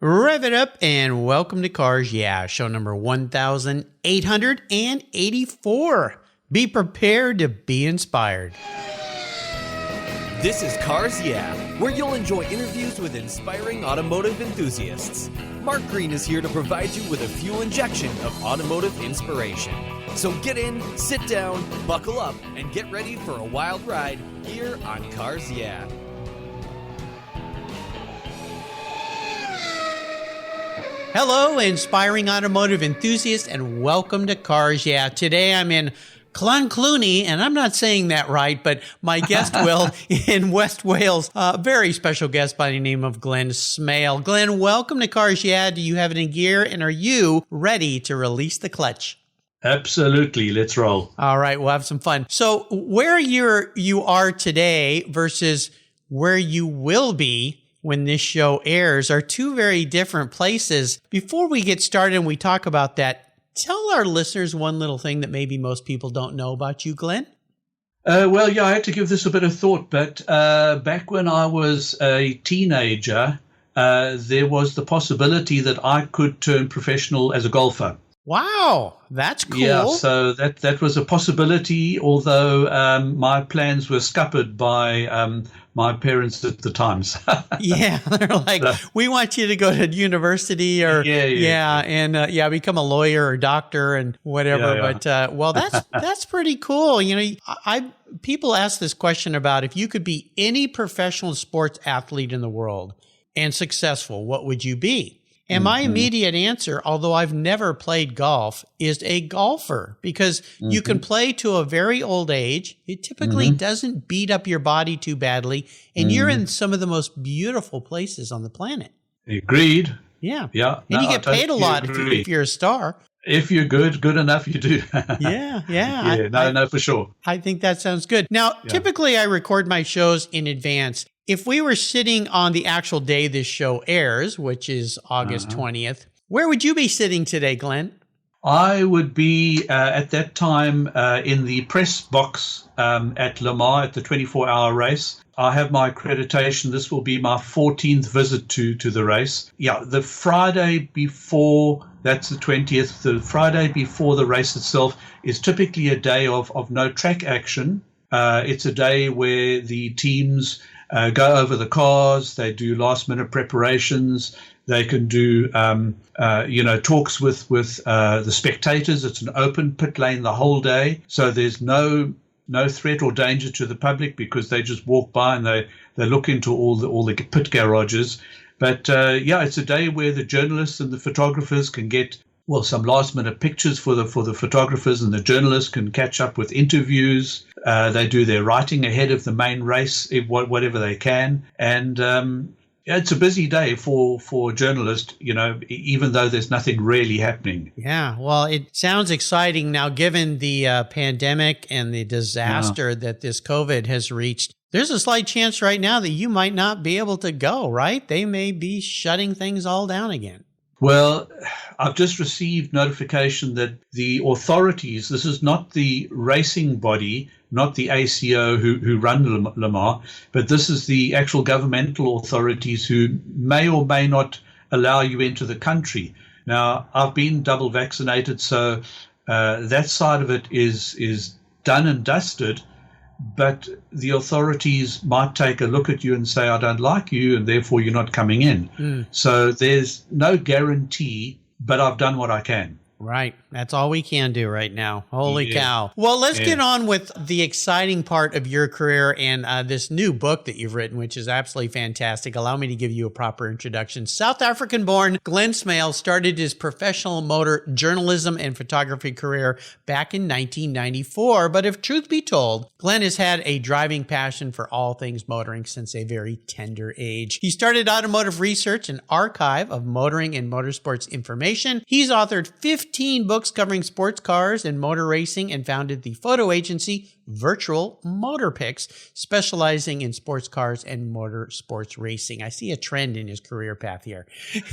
Rev it up and welcome to Cars Yeah, show number 1884. Be prepared to be inspired. This is Cars Yeah, where you'll enjoy interviews with inspiring automotive enthusiasts. Mark Green is here to provide you with a fuel injection of automotive inspiration. So get in, sit down, buckle up, and get ready for a wild ride here on Cars Yeah. Hello, inspiring automotive enthusiasts, and welcome to Cars Yeah. Today I'm in Clonclooney, and I'm not saying that right, but my guest will in West Wales, a very special guest by the name of Glen Smale. Glen, welcome to Cars Yeah. Do you have it in gear, and are you ready to release the clutch? Absolutely. Let's roll. All right, we'll have some fun. So where you are today versus where you will be when this show airs are two very different places. Before we get started and we talk about that, tell our listeners one little thing that maybe most people don't know about you, Glen. I had to give this a bit of thought, but back when I was a teenager, there was the possibility that I could turn professional as a golfer. Wow, that's cool. Yeah, so that was a possibility, although my plans were scuppered by my parents at the time. Yeah, they're like, we want you to go to university or become a lawyer or doctor and whatever. Yeah. But that's pretty cool. You know, people ask this question about if you could be any professional sports athlete in the world and successful, what would you be? And my immediate answer, although I've never played golf, is a golfer, because you can play to a very old age. It typically doesn't beat up your body too badly, and you're in some of the most beautiful places on the planet. Agreed. Yeah. Yeah. And you get paid a lot if you're a star. If you're good enough, you do. Yeah. For sure. I think that sounds good. Now, typically I record my shows in advance. If we were sitting on the actual day this show airs, which is August 20th, where would you be sitting today, Glen? I would be at that time in the press box at Le Mans at the 24-hour race. I have my accreditation. This will be my 14th visit to the race. Yeah, the Friday before, that's the 20th, the Friday before the race itself is typically a day of no track action. It's a day where the teams go over the cars, they do last-minute preparations, they can do, talks with the spectators. It's an open pit lane the whole day, so there's no threat or danger to the public because they just walk by and they look into all the pit garages. But it's a day where the journalists and the photographers can get some last-minute pictures for the photographers, and the journalists can catch up with interviews. They do their writing ahead of the main race, whatever they can. And it's a busy day for journalists, even though there's nothing really happening. Yeah, well, it sounds exciting now, given the pandemic and the disaster that this COVID has reached. There's a slight chance right now that you might not be able to go, right? They may be shutting things all down again. Well, I've just received notification that the authorities, this is not the racing body, not the ACO who run Le Mans, but this is the actual governmental authorities who may or may not allow you into the country. Now, I've been double vaccinated, so that side of it is done and dusted. But the authorities might take a look at you and say, I don't like you, and therefore you're not coming in. So there's no guarantee, but I've done what I can. Right. That's all we can do right now. Holy cow. Well, let's get on with the exciting part of your career and this new book that you've written, which is absolutely fantastic. Allow me to give you a proper introduction. South African-born Glen Smale started his professional motor journalism and photography career back in 1994. But if truth be told, Glen has had a driving passion for all things motoring since a very tender age. He started automotive research and archive of motoring and motorsports information. He's authored 15 books covering sports cars and motor racing and founded the photo agency Virtual Motorpix, specializing in sports cars and motorsports racing. I see a trend in his career path here.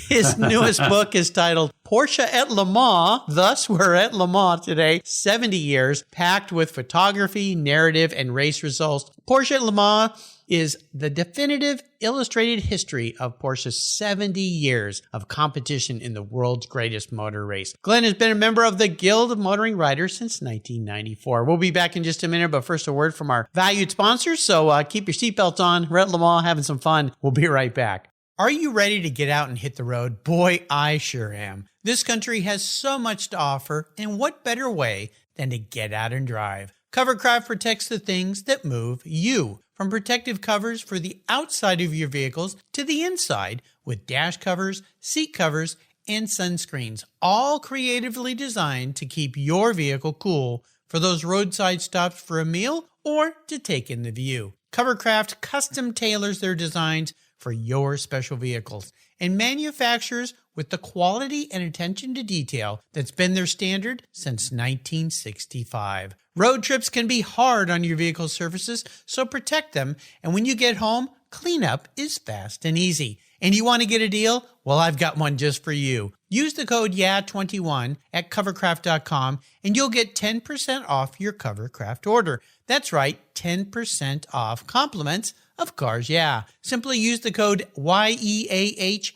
His newest book is titled Porsche At Le Mans. Thus, we're at Le Mans today, 70 years, packed with photography, narrative, and race results. Porsche At Le Mans is the definitive illustrated history of Porsche's 70 years of competition in the world's greatest motor race. Glen has been a member of the Guild of Motoring Riders since 1994. We'll be back in just a minute, but first a word from our valued sponsors. So keep your seatbelts on. We're at Le Mans having some fun. We'll be right back. Are you ready to get out and hit the road? Boy, I sure am. This country has so much to offer, and what better way than to get out and drive? Covercraft protects the things that move you. From protective covers for the outside of your vehicles to the inside with dash covers, seat covers, and sunscreens, all creatively designed to keep your vehicle cool for those roadside stops for a meal or to take in the view. Covercraft custom tailors their designs for your special vehicles and manufactures with the quality and attention to detail that's been their standard since 1965. Road trips can be hard on your vehicle's surfaces, so protect them. And when you get home, cleanup is fast and easy. And you want to get a deal? Well, I've got one just for you. Use the code YEAH21 at covercraft.com and you'll get 10% off your Covercraft order. That's right, 10% off compliments of Cars Yeah. Simply use the code YEAH21,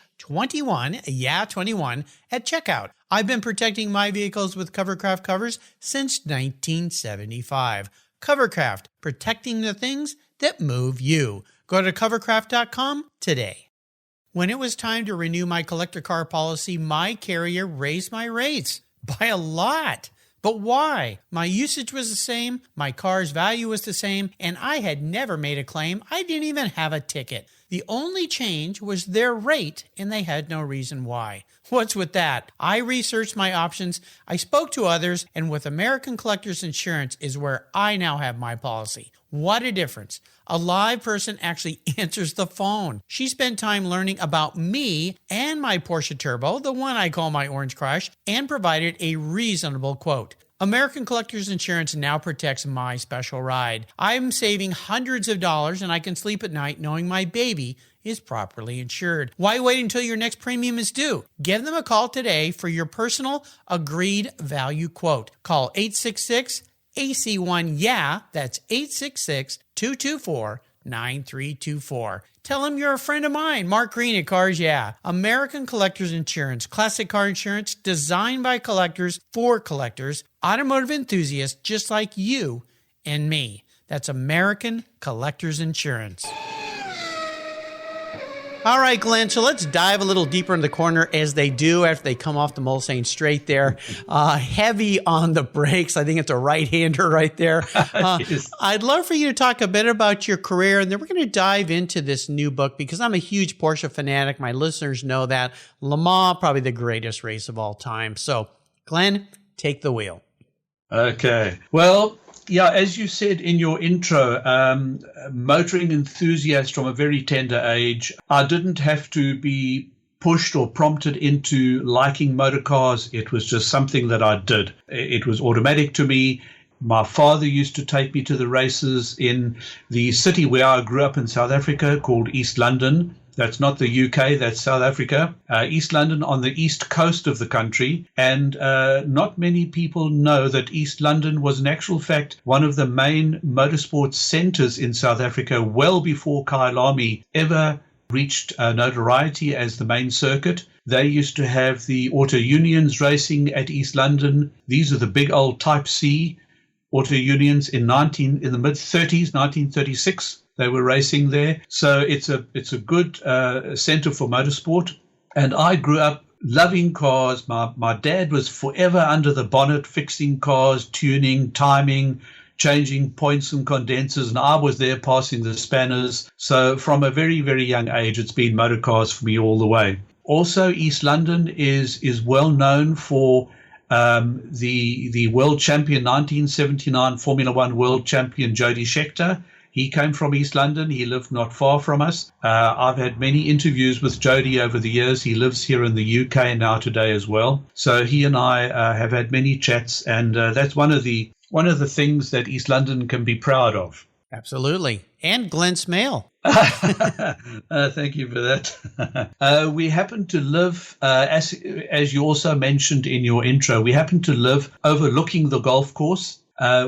YEAH21 at checkout. I've been protecting my vehicles with Covercraft covers since 1975. Covercraft, protecting the things that move you. Go to covercraft.com today. When it was time to renew my collector car policy, my carrier raised my rates by a lot. But why? My usage was the same, my car's value was the same, and I had never made a claim. I didn't even have a ticket. The only change was their rate, and they had no reason why. What's with that? I researched my options, I spoke to others, and with American Collectors Insurance is where I now have my policy. What a difference. A live person actually answers the phone. She spent time learning about me and my Porsche Turbo, the one I call my Orange Crush, and provided a reasonable quote. American Collectors Insurance now protects my special ride. I'm saving hundreds of dollars and I can sleep at night knowing my baby is properly insured. Why wait until your next premium is due? Give them a call today for your personal agreed value quote. Call 866-AC1-YEAH. That's 866-224-9324. Tell them you're a friend of mine, Mark Green at Cars Yeah. American Collectors Insurance, classic car insurance designed by collectors for collectors, automotive enthusiasts just like you and me. That's American Collectors Insurance. All right, Glen, so let's dive a little deeper in the corner as they do after they come off the Mulsanne straight there. Heavy on the brakes. I think it's a right-hander right there. I'd love for you to talk a bit about your career, and then we're going to dive into this new book because I'm a huge Porsche fanatic. My listeners know that. Le Mans, probably the greatest race of all time. So, Glen, take the wheel. Okay. Well, yeah, as you said in your intro, motoring enthusiast from a very tender age. I didn't have to be pushed or prompted into liking motor cars. It was just something that I did. It was automatic to me. My father used to take me to the races in the city where I grew up in South Africa called East London. That's not the UK, that's South Africa. East London on the east coast of the country. And not many people know that East London was in actual fact one of the main motorsports centers in South Africa well before Kyalami ever reached notoriety as the main circuit. They used to have the auto unions racing at East London. These are the big old Type C auto unions in the mid-30s, 1936. They were racing there. So it's a good center for motorsport. And I grew up loving cars. My dad was forever under the bonnet, fixing cars, tuning, timing, changing points and condensers. And I was there passing the spanners. So from a very, very young age, it's been motor cars for me all the way. Also, East London is well known for the world champion, 1979 Formula One world champion, Jody Scheckter. He came from East London. He lived not far from us. I've had many interviews with Jody over the years. He lives here in the UK now today as well. So he and I have had many chats, and that's one of the things that East London can be proud of. Absolutely. And Glen Smale. Thank you for that. We happen to live, as you also mentioned in your intro, we happen to live overlooking the golf course.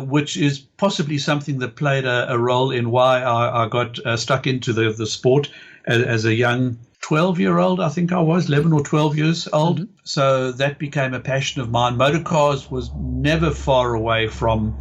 which is possibly something that played a role in why I got stuck into the sport as a young 12-year-old, I think I was, 11 or 12 years old. Mm-hmm. So that became a passion of mine. Motorcars was never far away from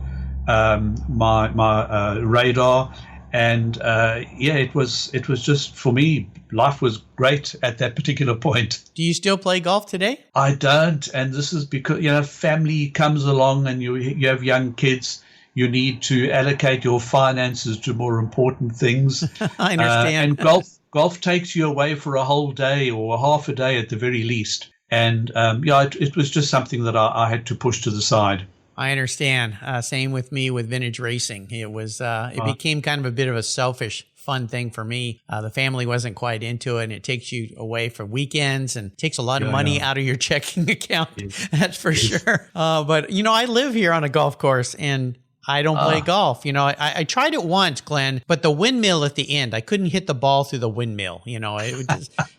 my radar. And it was just, for me, life was great at that particular point. Do you still play golf today? I don't, and this is because family comes along, and you have young kids. You need to allocate your finances to more important things. I understand. And golf takes you away for a whole day or half a day at the very least. And it was just something that I had to push to the side. I understand. Same with me with vintage racing. It was it became kind of a bit of a selfish, fun thing for me. The family wasn't quite into it, and it takes you away for weekends and takes a lot of money out of your checking account. Yes. That's for sure. But I live here on a golf course, and I don't play golf. I tried it once, Glenn, but the windmill at the end, I couldn't hit the ball through the windmill,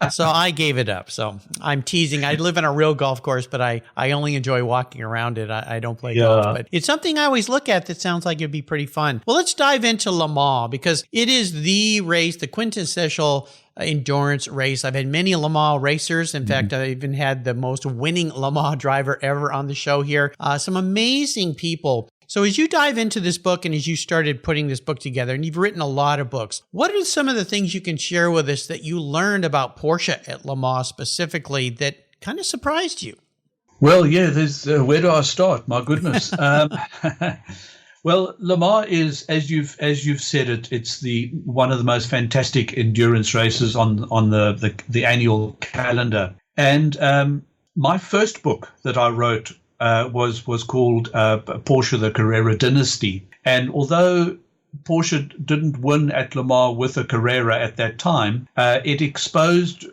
so I gave it up. So I'm teasing. I live in a real golf course, but I only enjoy walking around it. I don't play golf, but it's something I always look at that sounds like it'd be pretty fun. Well, let's dive into Le Mans, because it is the race, the quintessential endurance race. I've had many Le Mans racers. In fact, I even had the most winning Le Mans driver ever on the show here. Some amazing people. So as you dive into this book, and as you started putting this book together, and you've written a lot of books, what are some of the things you can share with us that you learned about Porsche at Le Mans specifically that kind of surprised you? Well, there's where do I start? My goodness. Well, Le Mans is, as you've said it, it's one of the most fantastic endurance races on the annual calendar. And my first book that I wrote was called Porsche: The Carrera Dynasty. And although Porsche didn't win at Le Mans with a Carrera at that time, it exposed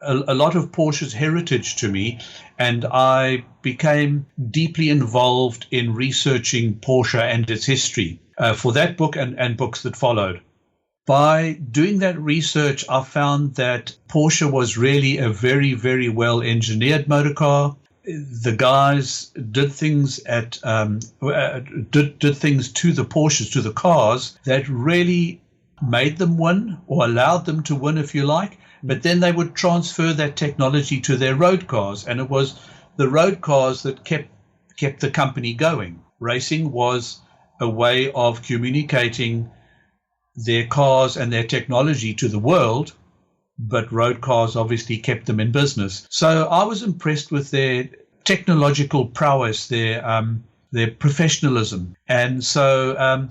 a lot of Porsche's heritage to me, and I became deeply involved in researching Porsche and its history for that book and books that followed. By doing that research, I found that Porsche was really a very, very well engineered motor car. The guys did things did things to the Porsches, to the cars, that really made them win, or allowed them to win, if you like. But then they would transfer that technology to their road cars, and it was the road cars that kept the company going. Racing was a way of communicating their cars and their technology to the world, but road cars obviously kept them in business. So I was impressed with their technological prowess, their professionalism. And so,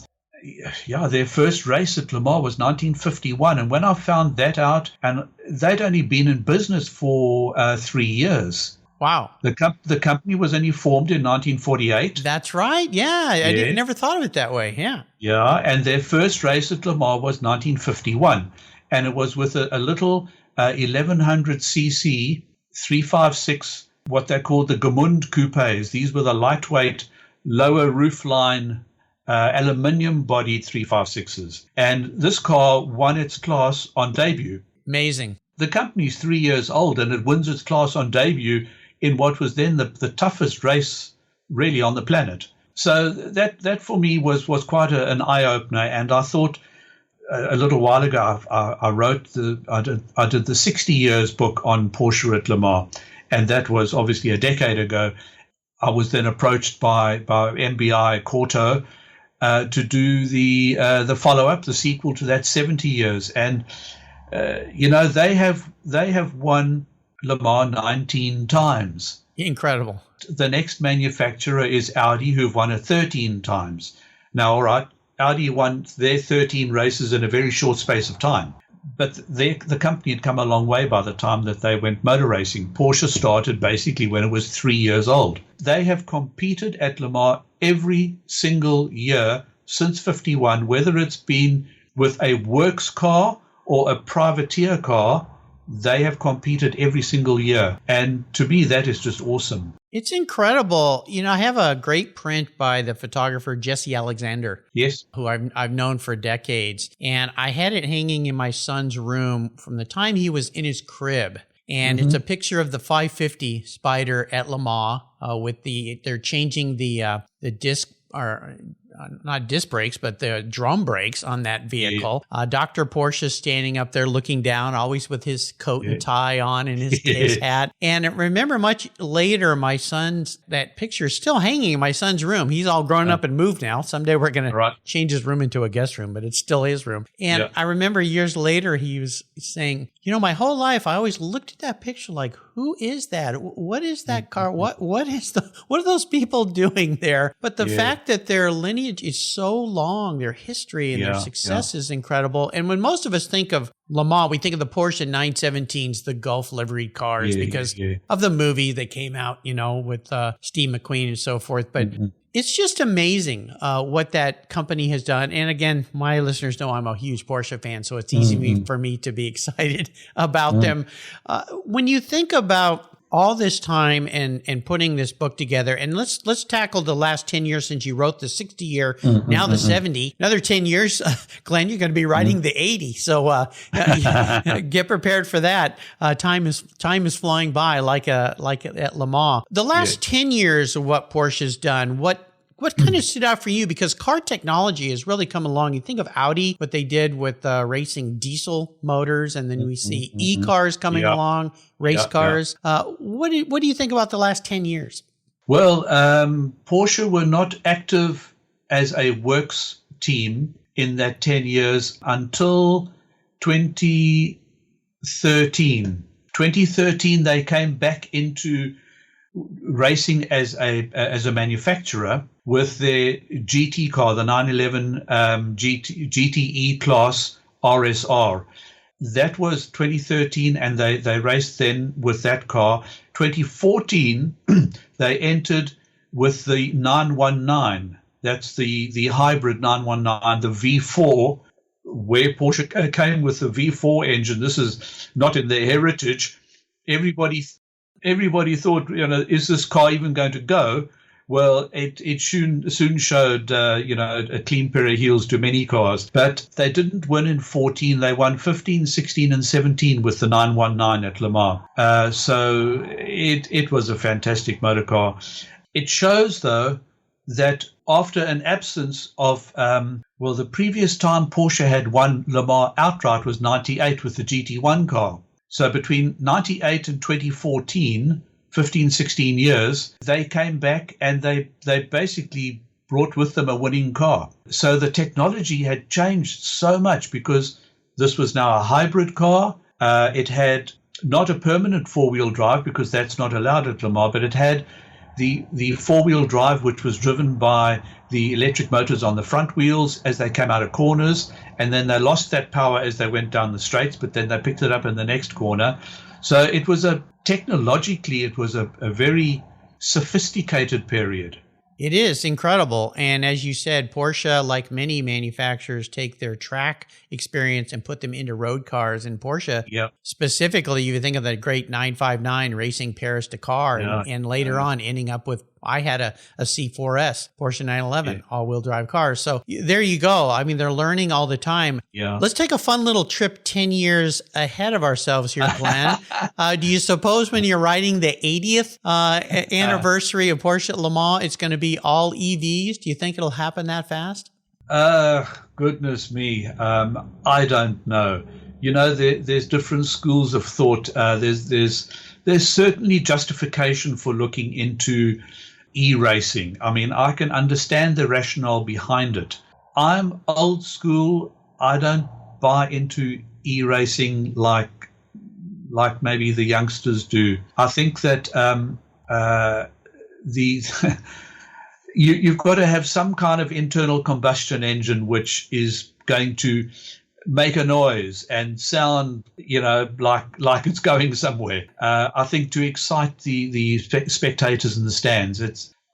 their first race at Le Mans was 1951. And when I found that out, and they'd only been in business for 3 years. Wow. The company was only formed in 1948. That's right. Yeah. I never thought of it that way. Yeah. Yeah. And their first race at Le Mans was 1951. And it was with a little 1100cc 356, what they called the Gemund coupes. These were the lightweight, lower roofline, aluminium-bodied 356s. And this car won its class on debut. Amazing. The company's 3 years old, and it wins its class on debut in what was then the toughest race really on the planet. So that for me was quite an eye-opener. And I thought, a little while ago, I did the 60 years book on Porsche at Le Mans, and that was obviously a decade ago. I was then approached by MBI Corto to do the follow-up, the sequel to that, 70 years, and they have won Le Mans 19 times. Incredible. The next manufacturer is Audi, who've won it 13 times. Now, all right, Audi won their 13 races in a very short space of time. But the company had come a long way by the time that they went motor racing. Porsche started basically when it was 3 years old. They have competed at Le Mans every single year since 51, whether it's been with a works car or a privateer car. They have competed every single year. And to me, that is just awesome. It's incredible. I have a great print by the photographer Jesse Alexander. Yes. Who I've known for decades. And I had it hanging in my son's room from the time he was in his crib. And it's a picture of the 550 Spider at Le Mans they're changing the disc or not disc brakes, but the drum brakes on that vehicle. Dr. Porsche standing up there looking down, always with his coat and tie on and his hat. And I remember much later, that picture is still hanging in my son's room. He's all grown up and moved now. Someday we're going to change his room into a guest room, but it's still his room. And I remember years later, he was saying, my whole life, I always looked at that picture like, who is that? What is that car? What are those people doing there? But the fact that their lineage is so long, their history and their success is incredible. And when most of us think of Le Mans, we think of the Porsche 917s, the Gulf liveried cars, because of the movie that came out, with Steve McQueen and so forth. But it's just amazing what that company has done. And again, my listeners know I'm a huge Porsche fan, so it's easy for me to be excited about them. When you think about all this time and putting this book together, and let's tackle the last 10 years since you wrote the 60 year, now the 70, another 10 years, Glenn, you're going to be writing the 80. So get prepared for that. Time is flying by like at Le Mans. The last 10 years of what Porsche's done, what kind of stood out for you? Because car technology has really come along. You think of Audi, what they did with racing diesel motors, and then we see e-cars coming along, race cars. What do you think about the last 10 years? Well, Porsche were not active as a works team in that 10 years until 2013. 2013, they came back into racing as a manufacturer with their GT car, the 911 GTE class RSR. That was 2013, and they raced then with that car. 2014, they entered with the 919. That's the hybrid 919, the V4, where Porsche came with the V4 engine. This is not in their heritage. Everybody thought, is this car even going to go? Well, it soon showed, a clean pair of heels to many cars. But they didn't win in 14. They won 15, 16, and 17 with the 919 at Le Mans. So it was a fantastic motor car. It shows, though, that after an absence of, the previous time Porsche had won Le Mans outright was 98 with the GT1 car. So between 98 and 2014, 15, 16 years, they came back and they basically brought with them a winning car. So the technology had changed so much because this was now a hybrid car. It had not a permanent four-wheel drive because that's not allowed at Le Mans, but it had the four-wheel drive, which was driven by the electric motors on the front wheels as they came out of corners, and then they lost that power as they went down the straights, but then they picked it up in the next corner. So it was technologically, it was a very sophisticated period. It is incredible. And as you said, Porsche, like many manufacturers, take their track experience and put them into road cars. And Porsche, specifically, you think of the great 959 racing Paris-Dakar, and later on ending up with, I had a C4S, Porsche 911, all-wheel drive cars. So there you go. I mean, they're learning all the time. Yeah. Let's take a fun little trip 10 years ahead of ourselves here, Glenn. Do you suppose when you're writing the 80th anniversary of Porsche at Le Mans, it's going to be all EVs? Do you think it'll happen that fast? Goodness me. I don't know. There's different schools of thought. There's certainly justification for looking into ERacing. I mean, I can understand the rationale behind it. I'm old school. I don't buy into ERacing like maybe the youngsters do. I think that you've got to have some kind of internal combustion engine which is going to make a noise and sound, like it's going somewhere. I think to excite the spectators in the stands,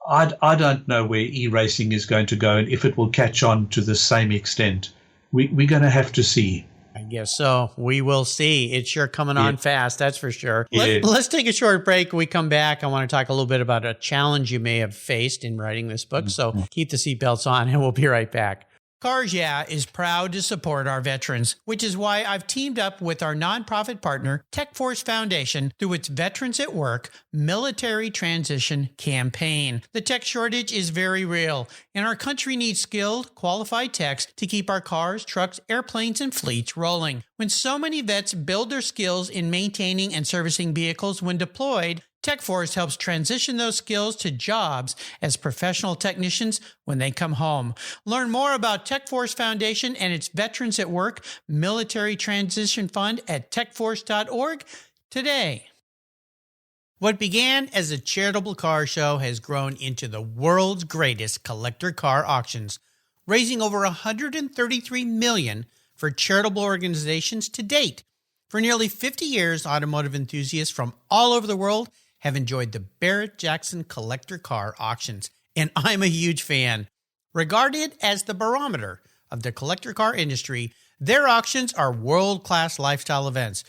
I don't know where e-racing is going to go and if it will catch on to the same extent. We're going to have to see. I guess so. We will see. It's sure coming on fast, that's for sure. Let's take a short break. When we come back, I want to talk a little bit about a challenge you may have faced in writing this book. So keep the seatbelts on and we'll be right back. Cars Yeah is proud to support our veterans, which is why I've teamed up with our nonprofit partner, TechForce Foundation, through its Veterans at Work Military Transition Campaign. The tech shortage is very real, and our country needs skilled, qualified techs to keep our cars, trucks, airplanes, and fleets rolling. When so many vets build their skills in maintaining and servicing vehicles when deployed, TechForce helps transition those skills to jobs as professional technicians when they come home. Learn more about TechForce Foundation and its Veterans at Work Military Transition Fund at techforce.org today. What began as a charitable car show has grown into the world's greatest collector car auctions, raising over $133 million for charitable organizations to date. For nearly 50 years, automotive enthusiasts from all over the world have enjoyed the Barrett-Jackson collector car auctions, and I'm a huge fan. Regarded as the barometer of the collector car industry, their auctions are world-class lifestyle events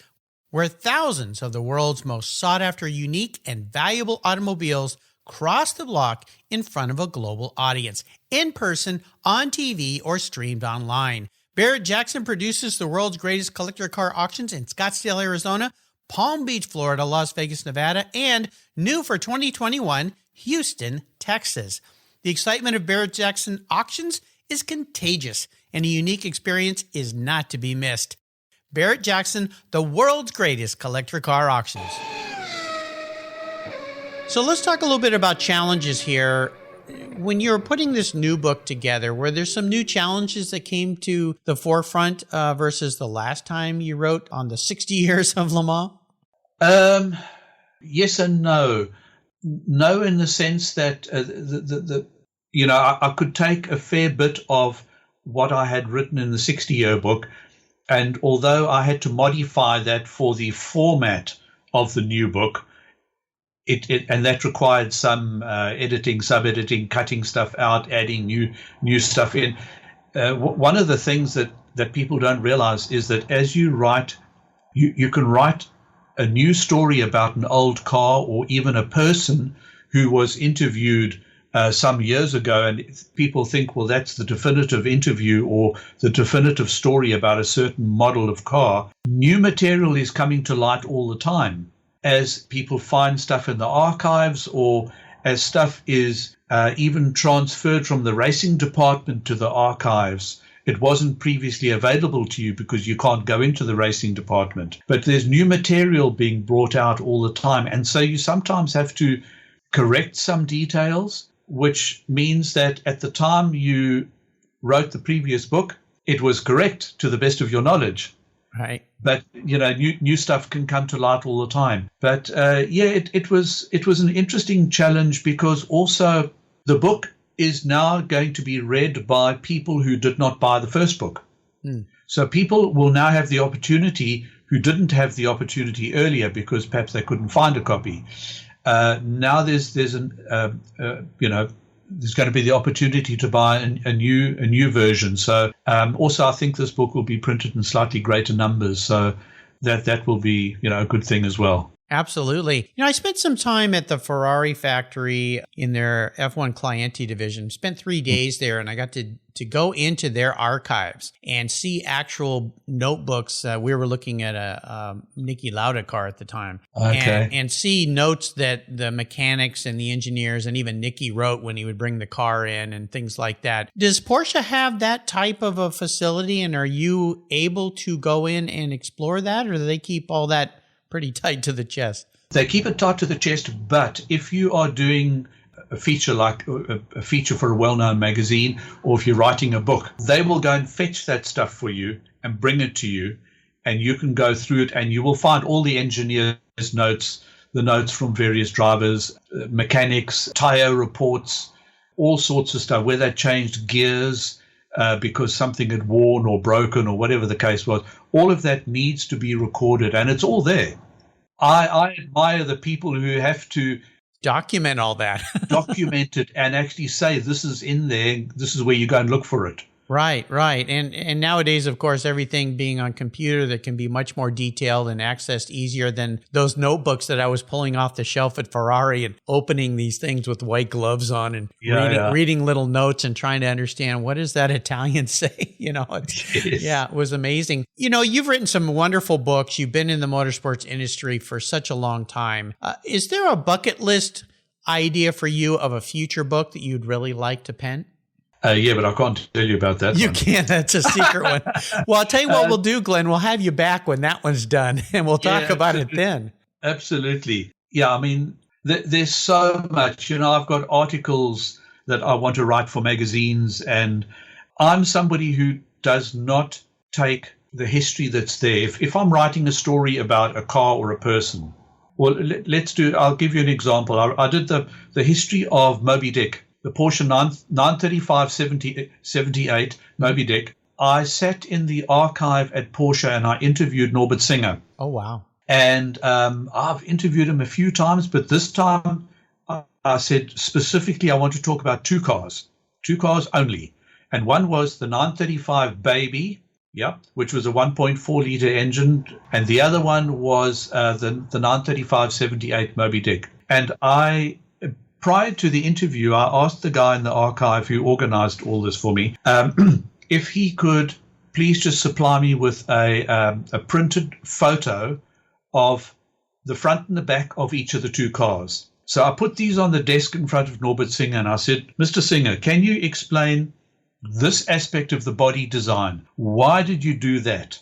where thousands of the world's most sought-after, unique, and valuable automobiles cross the block in front of a global audience, in person, on TV, or streamed online. Barrett-Jackson produces the world's greatest collector car auctions in Scottsdale, Arizona, Palm Beach, Florida, Las Vegas, Nevada, and new for 2021, Houston, Texas. The excitement of Barrett-Jackson auctions is contagious, and a unique experience is not to be missed. Barrett-Jackson, the world's greatest collector car auctions. So let's talk a little bit about challenges here. When you're putting this new book together, were there some new challenges that came to the forefront versus the last time you wrote on the 60 years of Le Mans? Yes and no. No, in the sense that I could take a fair bit of what I had written in the 60-year book, and although I had to modify that for the format of the new book, and that required some editing, sub-editing, cutting stuff out, adding new stuff in. One of the things that people don't realize is that as you write, you can write a new story about an old car or even a person who was interviewed some years ago, and people think, well, that's the definitive interview or the definitive story about a certain model of car. New material is coming to light all the time as people find stuff in the archives, or as stuff is even transferred from the racing department to the archives. It wasn't previously available to you because you can't go into the racing department. But there's new material being brought out all the time. And so you sometimes have to correct some details, which means that at the time you wrote the previous book, it was correct to the best of your knowledge. Right. But, new stuff can come to light all the time. But, it was an interesting challenge because also the book is now going to be read by people who did not buy the first book. So people will now have the opportunity who didn't have the opportunity earlier because perhaps they couldn't find a copy. Now there's going to be the opportunity to buy a new version. So also I think this book will be printed in slightly greater numbers. So that will be a good thing as well. Absolutely. I spent some time at the Ferrari factory in their F1 Clienti division, spent 3 days there, and I got to go into their archives and see actual notebooks. We were looking at a Niki Lauda car at the time. Okay. And see notes that the mechanics and the engineers and even Niki wrote when he would bring the car in and things like that. Does Porsche have that type of a facility, and are you able to go in and explore that, or do they keep all that pretty tight to the chest? They keep it tight to the chest, but if you are doing a feature like a feature for a well-known magazine, or if you're writing a book, they will go and fetch that stuff for you and bring it to you, and you can go through it, and you will find all the engineers' notes, the notes from various drivers, mechanics, tire reports, all sorts of stuff, where they changed gears because something had worn or broken or whatever the case was. All of that needs to be recorded, and it's all there. I admire the people who have to document all that, document it, and actually say, this is in there, this is where you go and look for it. Right, right. And nowadays, of course, everything being on computer that can be much more detailed and accessed easier than those notebooks that I was pulling off the shelf at Ferrari and opening these things with white gloves on and reading little notes and trying to understand, what does that Italian say? It was amazing. You've written some wonderful books. You've been in the motorsports industry for such a long time. Is there a bucket list idea for you of a future book that you'd really like to pen? Yeah, but I can't tell you about that. You can't. That's a secret one. Well, I'll tell you what we'll do, Glenn. We'll have you back when that one's done, and we'll talk about it then. Absolutely. Yeah, I mean, there's so much. I've got articles that I want to write for magazines, and I'm somebody who does not take the history that's there. If I'm writing a story about a car or a person, well, I'll give you an example. I did the history of Moby Dick. The Porsche 935 78 Moby Dick. I sat in the archive at Porsche and I interviewed Norbert Singer. Oh, wow. And I've interviewed him a few times, but this time I said specifically I want to talk about two cars only. And one was the 935 Baby, which was a 1.4 liter engine. And the other one was the 935 78 Moby Dick. And prior to the interview, I asked the guy in the archive who organized all this for me if he could please just supply me with a printed photo of the front and the back of each of the two cars. So I put these on the desk in front of Norbert Singer and I said, Mr. Singer, can you explain this aspect of the body design? Why did you do that?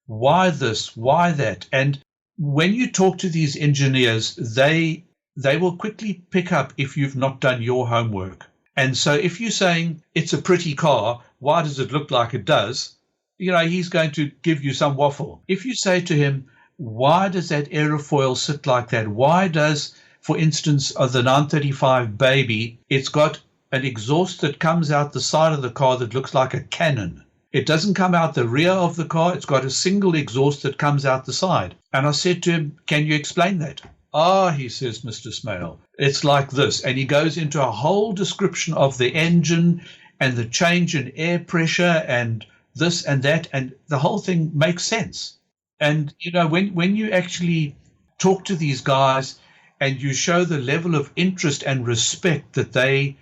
Why this? Why that? And when you talk to these engineers, they will quickly pick up if you've not done your homework. And so if you're saying it's a pretty car, why does it look like it does? He's going to give you some waffle. If you say to him, why does that aerofoil sit like that? Why does, for instance, of the 935 Baby, it's got an exhaust that comes out the side of the car that looks like a cannon. It doesn't come out the rear of the car. It's got a single exhaust that comes out the side. And I said to him, can you explain that? He says, Mr. Smale, it's like this. And he goes into a whole description of the engine and the change in air pressure and this and that. And the whole thing makes sense. And, when you actually talk to these guys and you show the level of interest and respect that they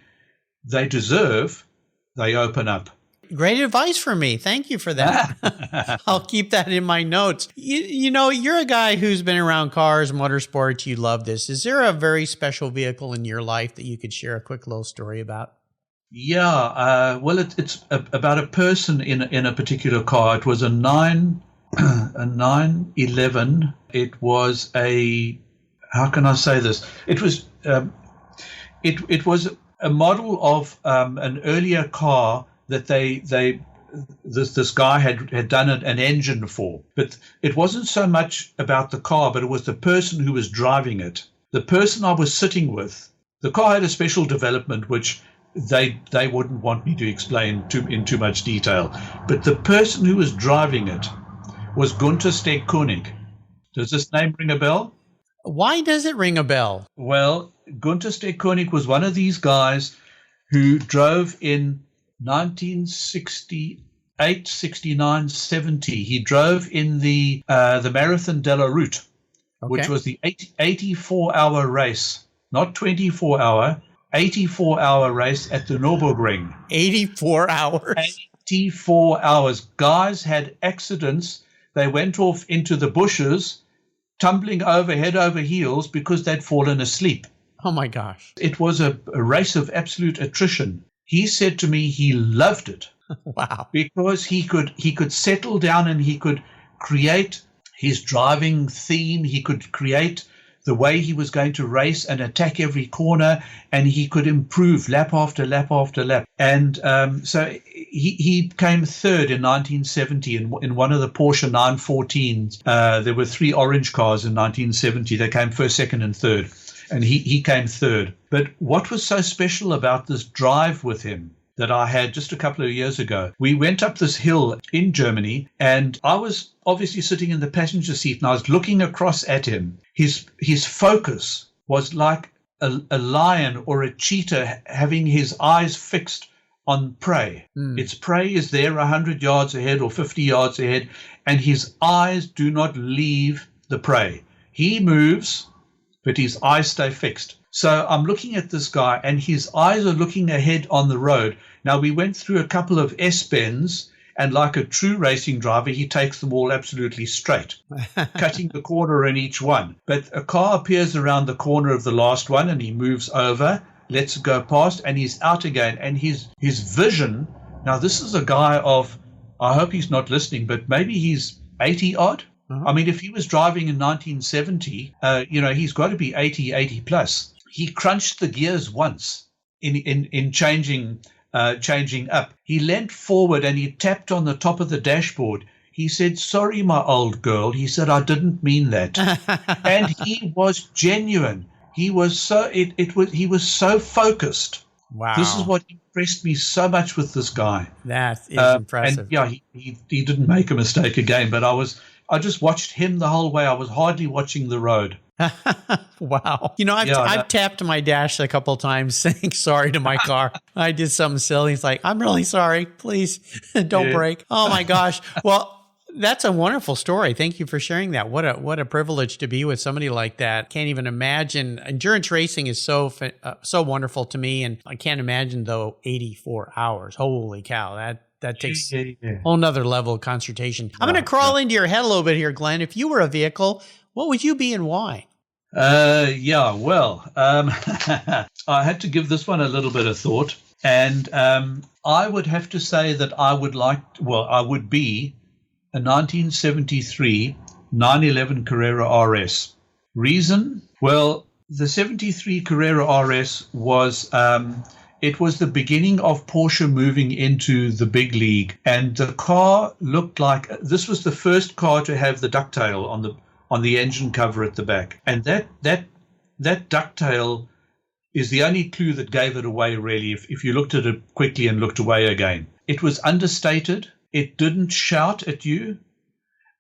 deserve, they open up. Great advice for me. Thank you for that. I'll keep that in my notes. You're a guy who's been around cars, motorsports. You love this. Is there a very special vehicle in your life that you could share a quick little story about? Yeah. Well, it's about a person in a particular car. It was a 911. It was how can I say this? It was it was a model of an earlier car that this guy had done an engine for. But it wasn't so much about the car, but it was the person who was driving it. The person I was sitting with, the car had a special development which they wouldn't want me to explain in too much detail. But the person who was driving it was Gunther Steg-Koenig. Does this name ring a bell? Why does it ring a bell? Well, Gunther Steg-Koenig was one of these guys who drove in 1968, 69, 70. He drove in the Marathon de la Route, which was the 84-hour race, not 24-hour, 84-hour race at the Nürburgring. 84 hours? 84 hours. Guys had accidents. They went off into the bushes, tumbling over head over heels because they'd fallen asleep. Oh, my gosh. It was a race of absolute attrition. He said to me he loved it. Wow. Because he could settle down and he could create his driving theme. He could create the way he was going to race and attack every corner, and he could improve lap after lap after lap. And so he came third in 1970 in one of the Porsche 914s. There were three orange cars in 1970. They came first, second, and third. And he came third. But what was so special about this drive with him that I had just a couple of years ago, we went up this hill in Germany, and I was obviously sitting in the passenger seat, and I was looking across at him. His focus was like a lion or a cheetah having his eyes fixed on prey. Its prey is there 100 yards ahead or 50 yards ahead, and his eyes do not leave the prey. He moves, but his eyes stay fixed. So I'm looking at this guy, and his eyes are looking ahead on the road. Now, we went through a couple of S-bends, and like a true racing driver, he takes them all absolutely straight, cutting the corner in each one. But a car appears around the corner of the last one, and he moves over, lets it go past, and he's out again. And his vision, now this is a guy of, I hope he's not listening, but maybe he's 80 odd. I mean, if he was driving in 1970, he's got to be 80 plus. He crunched the gears once in changing up. He leant forward and he tapped on the top of the dashboard. He said, "Sorry, my old girl." He said, "I didn't mean that." And he was genuine. He was he was so focused. Wow. This is what impressed me so much with this guy. That is impressive. And yeah, he didn't make a mistake again, but I just watched him the whole way. I was hardly watching the road. Wow. I've tapped my dash a couple of times saying sorry to my car. I did something silly. It's like, "I'm really sorry. Please don't break." Oh my gosh. Well, that's a wonderful story. Thank you for sharing that. What a privilege to be with somebody like that. Can't even imagine. Endurance racing is so wonderful to me, and I can't imagine though 84 hours. Holy cow. That takes a whole nother level of concentration. I'm going to crawl into your head a little bit here, Glen. If you were a vehicle, what would you be and why? I had to give this one a little bit of thought, and I would have to say that I would be a 1973 911 Carrera RS. Reason? Well, the 73 Carrera RS was it was the beginning of Porsche moving into the big league, and the car looked like this was the first car to have the ducktail on the engine cover at the back, and that ducktail is the only clue that gave it away, really. If you looked at it quickly and looked away again, it was understated. It didn't shout at you.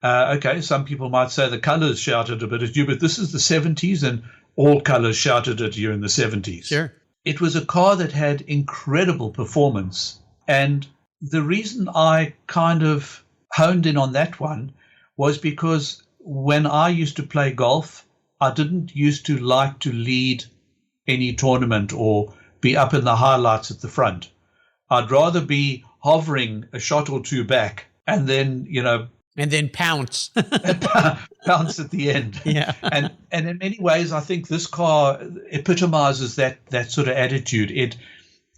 Okay, some people might say the colors shouted a bit at you, but this is the 70s, and all colors shouted at you in the 70s. Sure. It was a car that had incredible performance. And the reason I kind of honed in on that one was because when I used to play golf, I didn't used to like to lead any tournament or be up in the highlights at the front. I'd rather be hovering a shot or two back and then, and then pounce. Pounce at the end. Yeah. And in many ways, I think this car epitomizes that sort of attitude. It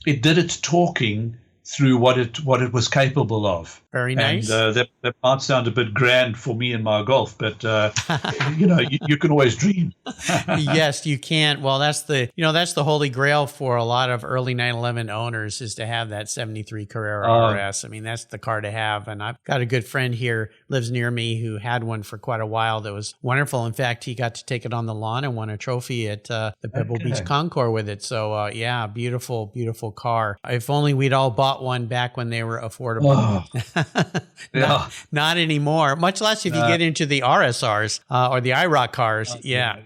did its talking through what it was capable of. Very nice. And that might sound a bit grand for me in my golf, but you can always dream. Yes, you can. Well, that's the holy grail for a lot of early 911 owners, is to have that 73 Carrera RS. I mean, that's the car to have. And I've got a good friend here, lives near me, who had one for quite a while. That was wonderful. In fact, he got to take it on the lawn and won a trophy at the Pebble Beach Concours with it. So yeah, beautiful, beautiful car. If only we'd all bought one back when they were affordable. Yeah. Not anymore, much less if you get into the RSRs or the IROC cars. Yeah.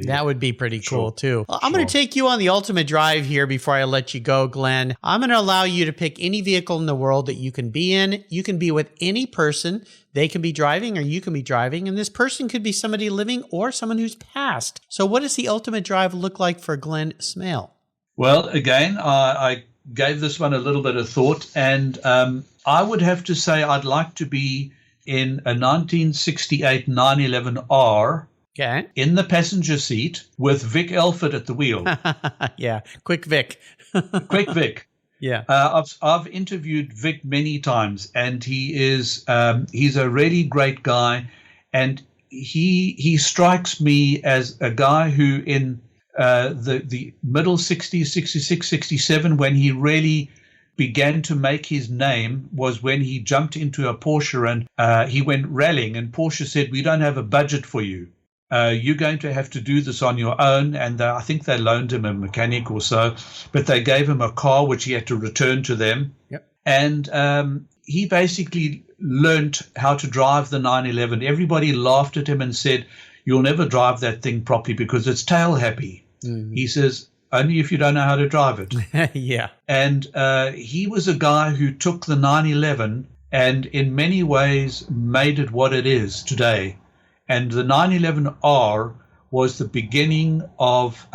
That would be pretty cool too. I'm going to take you on the ultimate drive here before I let you go, Glen. I'm going to allow you to pick any vehicle in the world that you can be in. You can be with any person. They can be driving or you can be driving, and this person could be somebody living or someone who's passed. So what does the ultimate drive look like for Glen Smale? Well, again, I gave this one a little bit of thought, and I would have to say I'd like to be in a 1968 911R in the passenger seat with Vic Elford at the wheel. Yeah, Quick Vic. Quick Vic. Yeah. I've interviewed Vic many times, and he's a really great guy, and he strikes me as a guy who in the middle 60s, 66, 67, when he really began to make his name, was when he jumped into a Porsche and he went rallying, and Porsche said, "We don't have a budget for you. You're going to have to do this on your own." And I think they loaned him a mechanic or so, but they gave him a car which he had to return to them. Yep. And he basically learned how to drive the 911. Everybody laughed at him and said, "You'll never drive that thing properly because it's tail happy." Mm-hmm. He says, only if you don't know how to drive it. Yeah. And he was a guy who took the 911 and in many ways made it what it is today. And the 911R was the beginning of,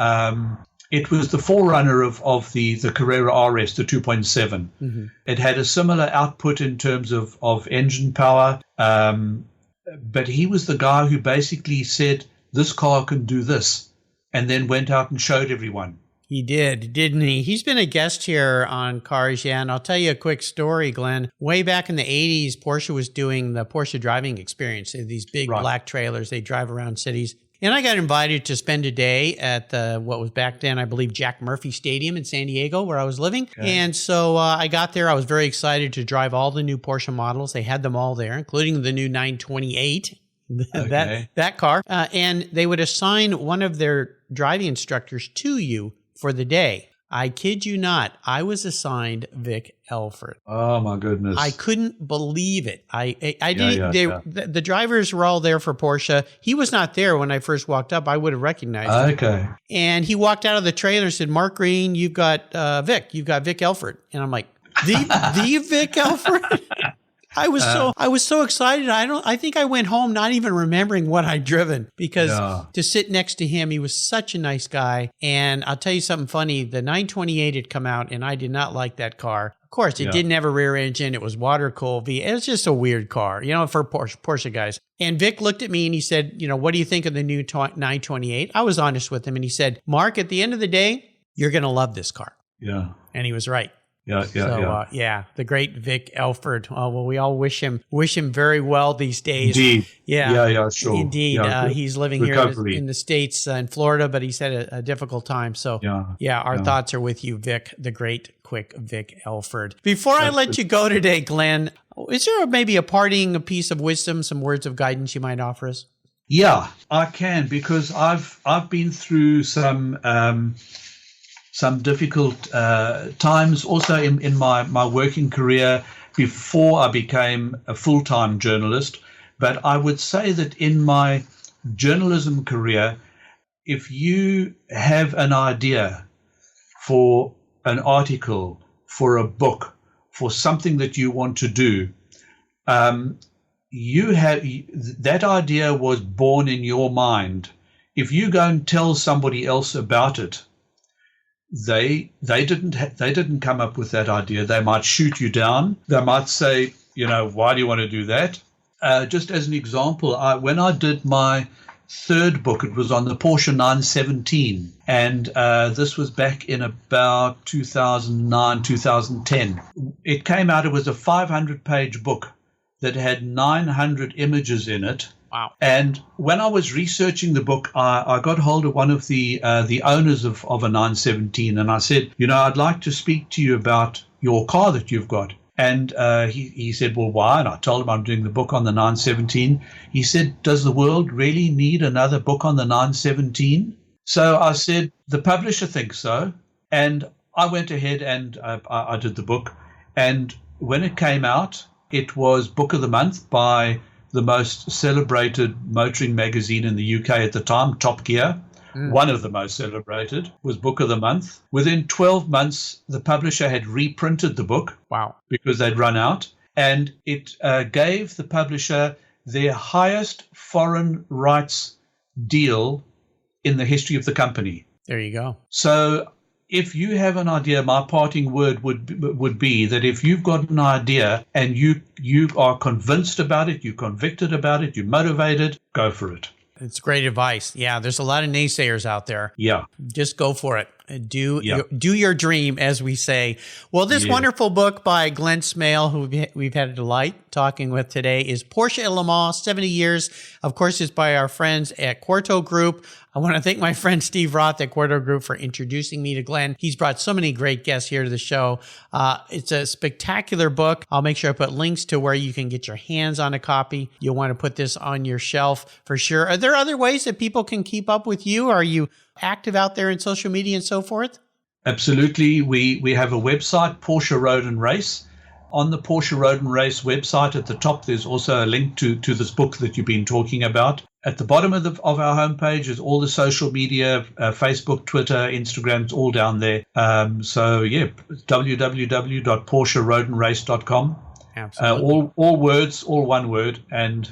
it was the forerunner of the Carrera RS, the 2.7. Mm-hmm. It had a similar output in terms of engine power, but he was the guy who basically said, this car can do this, and then went out and showed everyone. He did, didn't he? He's been a guest here on Cars, yeah, and I'll tell you a quick story, Glenn. Way back in the 80s, Porsche was doing the Porsche driving experience. These big black trailers, they drive around cities. And I got invited to spend a day at what was back then, I believe, Jack Murphy Stadium in San Diego, where I was living. Okay. And so I got there. I was very excited to drive all the new Porsche models. They had them all there, including the new 928. Okay. that car. And they would assign one of their driving instructors to you for the day. I kid you not, I was assigned Vic Elford. Oh my goodness! I couldn't believe it. I didn't. The drivers were all there for Porsche. He was not there when I first walked up. I would have recognized him. Okay. And he walked out of the trailer and said, "Mark Green, you've got Vic Elford." And I'm like, the Vic Elford. I was so excited. I think I went home not even remembering what I'd driven because to sit next to him, he was such a nice guy. And I'll tell you something funny. The 928 had come out and I did not like that car. Of course, it didn't have a rear engine. It was water cooled. It was just a weird car, for Porsche guys. And Vic looked at me and he said, what do you think of the new 928? I was honest with him and he said, Mark, at the end of the day, you're going to love this car. Yeah. And he was right. Yeah. The great Vic Elford. Well, we all wish him very well these days. Indeed. Yeah, sure. Indeed. He's living here in the States, in Florida, but he's had a difficult time. So, our thoughts are with you, Vic, the great, quick Vic Elford. Before I let you go today, Glenn, is there maybe a parting piece of wisdom, some words of guidance you might offer us? Yeah, I can, because I've been through some difficult times also in my working career before I became a full-time journalist. But I would say that in my journalism career, if you have an idea for an article, for a book, for something that you want to do, that idea was born in your mind. If you go and tell somebody else about it, they didn't come up with that idea. They might shoot you down. They might say, why do you want to do that? Just as an example, when I did my third book, it was on the Porsche 917, and this was back in about 2009, 2010. It came out. It was a 500-page book that had 900 images in it. Wow. And when I was researching the book, I got hold of one of the owners of a 917, and I said, I'd like to speak to you about your car that you've got. And he said, well, why? And I told him I'm doing the book on the 917. He said, does the world really need another book on the 917? So I said, the publisher thinks so. And I went ahead and I did the book. And when it came out, it was Book of the Month by the most celebrated motoring magazine in the UK at the time, Top Gear. One of the most celebrated was Book of the Month. Within 12 months, the publisher had reprinted the book. Wow. Because they'd run out. And it gave the publisher their highest foreign rights deal in the history of the company. There you go. So if you have an idea, my parting word would be that if you've got an idea and you are convinced about it, you're convicted about it, you're motivated, go for it. It's great advice. Yeah, there's a lot of naysayers out there. Yeah. Just go for it. Do your dream, as we say. Well, this wonderful book by Glen Smale, who we've had a delight talking with today, is Porsche At Le Mans, 70 Years. Of course, it's by our friends at Quarto Group. I want to thank my friend Steve Roth at Quarto Group for introducing me to Glenn. He's brought so many great guests here to the show. It's a spectacular book. I'll make sure I put links to where you can get your hands on a copy. You'll want to put this on your shelf for sure. Are there other ways that people can keep up with you? Are you active out there in social media and so forth? Absolutely. We have a website, Porsche Road and Race. On the Porsche Road and Race website at the top, there's also a link to this book that you've been talking about. At the bottom of our homepage is all the social media, Facebook, Twitter, Instagram, it's all down there. www.PorscheRoadAndRace.com. Absolutely. All words, all one word, and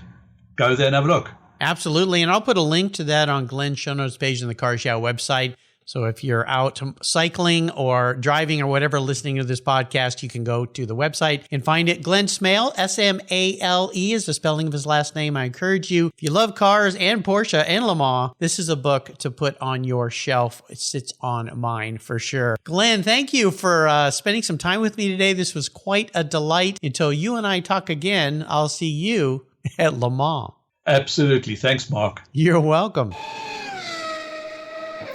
go there and have a look. Absolutely. And I'll put a link to that on Glen's show notes page on the Cars Yeah website. So if you're out cycling or driving or whatever, listening to this podcast, you can go to the website and find it. Glen Smale, Smale is the spelling of his last name. I encourage you, if you love cars and Porsche and Le Mans, this is a book to put on your shelf. It sits on mine for sure. Glen, thank you for spending some time with me today. This was quite a delight. Until you and I talk again, I'll see you at Le Mans. Absolutely. Thanks, Mark. You're welcome.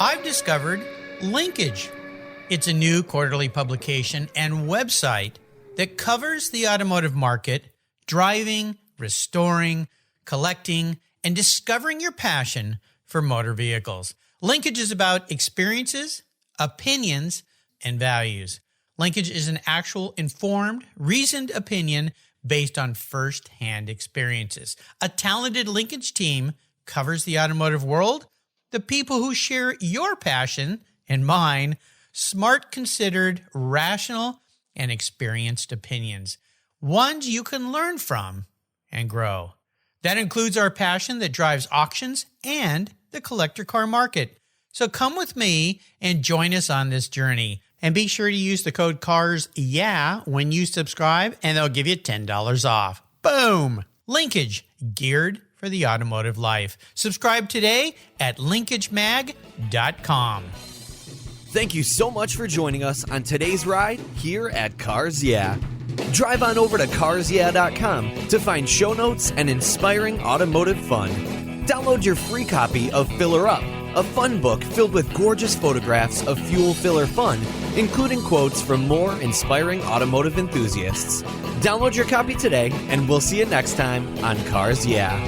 I've discovered Linkage. It's a new quarterly publication and website that covers the automotive market, driving, restoring, collecting, and discovering your passion for motor vehicles. Linkage is about experiences, opinions, and values. Linkage is an actual informed, reasoned opinion based on first-hand experiences. A talented Linkage team covers the automotive world, the people who share your passion and mine, smart, considered, rational, and experienced opinions, ones you can learn from and grow. That includes our passion that drives auctions and the collector car market. So come with me and join us on this journey. And be sure to use the code CARSYEAH when you subscribe, and they'll give you $10 off. Boom! Linkage, geared for the automotive life. Subscribe today at linkagemag.com. Thank you so much for joining us on today's ride here at Cars Yeah. Drive on over to carsyeah.com to find show notes and inspiring automotive fun. Download your free copy of Filler Up, a fun book filled with gorgeous photographs of fuel filler fun, including quotes from more inspiring automotive enthusiasts. Download your copy today, and we'll see you next time on Cars Yeah.